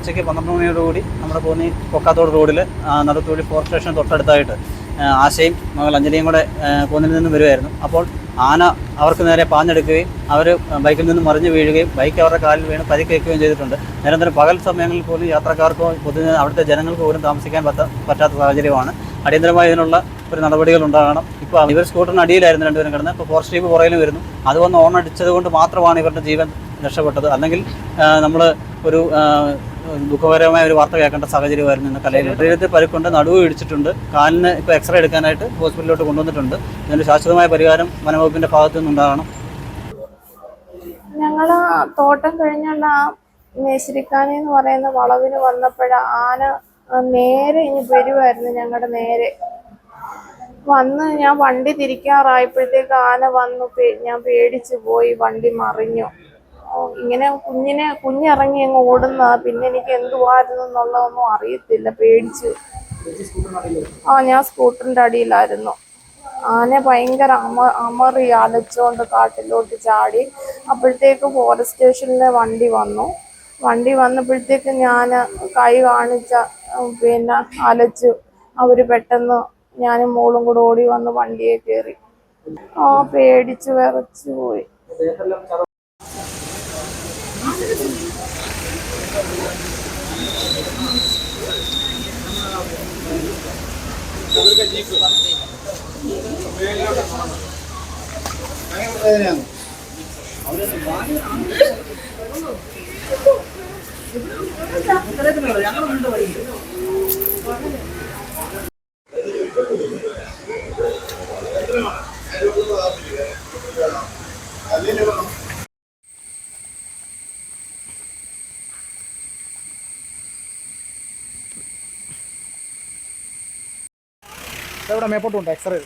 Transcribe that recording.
ഉച്ചയ്ക്ക് 12 മണിയോടുകൂടി നമ്മുടെ കോന്നി കൊക്കാത്തോട് റോഡിൽ നടുത്തുവഴി ഫോറസ്റ്റ് സ്റ്റേഷൻ തൊട്ടടുത്തായിട്ട് ആശയും മകൾ അഞ്ജലിയും കൂടെ കോന്നിയിൽ നിന്നും വരുമായിരുന്നു. അപ്പോൾ ആന അവർക്ക് നേരെ പാഞ്ഞെടുക്കുകയും അവർ ബൈക്കിൽ നിന്ന് മറിഞ്ഞു വീഴുകയും ബൈക്ക് അവരുടെ കാലിൽ വീണ് പരിക്കേൽക്കുകയും ചെയ്തിട്ടുണ്ട്. നിരന്തരം പകൽ സമയങ്ങളിൽ പോലും യാത്രക്കാർക്കോ പൊതുവെ അവിടുത്തെ ജനങ്ങൾക്ക് പോലും താമസിക്കാൻ പറ്റാത്ത സാഹചര്യമാണ്. അടിയന്തരമായി ഇതിനുള്ള ഒരു നടപടികൾ ഉണ്ടാകണം. ഇപ്പോൾ ഇവർ സ്കൂട്ടറിന് അടിയിലായിരുന്നു രണ്ടുപേരും കിടന്നത്. ഇപ്പോൾ ഫോറസ്റ്റ് ജീപ്പ് പുറകിലും വരുന്നു. അത് വന്ന് ഓണടിച്ചത് കൊണ്ട് മാത്രമാണ് ഇവരുടെ ജീവൻ രക്ഷപ്പെട്ടത്. അല്ലെങ്കിൽ നമ്മൾ ഒരു ദുഃഖകരമായ ഒരു വാർത്ത കേൾക്കേണ്ട സാഹചര്യമായിരുന്നു ഇന്ന് കലയിൽ. ശരീരത്തിൽ പരുക്കുണ്ട്, നടുവ് ഇടിച്ചിട്ടുണ്ട്, കാലിന് ഇപ്പോൾ എക്സ്റേ എടുക്കാനായിട്ട് ഹോസ്പിറ്റലിലോട്ട് കൊണ്ടുവന്നിട്ടുണ്ട്. ഇതിന് ശാശ്വതമായ പരിഹാരം വനംവകുപ്പിൻ്റെ ഭാഗത്തു നിന്നുണ്ടാകണം. ഞങ്ങൾ തോട്ടം കഴിഞ്ഞുള്ള മേശിരിക്കാനി എന്ന് പറയുന്ന വളവിന് വന്നപ്പോഴാണ് ആന നേരെ ഇനി വരുമായിരുന്നു. ഞങ്ങളുടെ നേരെ വന്ന് ഞാൻ വണ്ടി തിരിക്കാറായപ്പോഴത്തേക്ക് ആന വന്നു. ഞാൻ പേടിച്ചു പോയി, വണ്ടി മറിഞ്ഞു. ഇങ്ങനെ കുഞ്ഞിറങ്ങി അങ്ങ് ഓടുന്ന, പിന്നെ എനിക്ക് എന്തുവായിരുന്നു എന്നുള്ളതൊന്നും അറിയത്തില്ല, പേടിച്ചു. ഞാൻ സ്കൂട്ടറിൻ്റെ അടിയിലായിരുന്നു. ആന ഭയങ്കര അമറി അലച്ചോണ്ട് കാട്ടിലോട്ട് ചാടി. അപ്പോഴത്തേക്ക് ഫോറസ്റ്റ് സ്റ്റേഷനിലെ വണ്ടി വന്നപ്പോഴത്തേക്ക് ഞാൻ കൈ കാണിച്ച പിന്നെ അലച്ചു. അവർ പെട്ടെന്ന് ഞാനും മോളും കൂടെ ഓടി വന്ന് വണ്ടിയെ കയറി. പേടിച്ച് വിറച്ചു പോയി. ഇവിടെ മേപ്പോട്ടുണ്ട് എക്സ്റേ.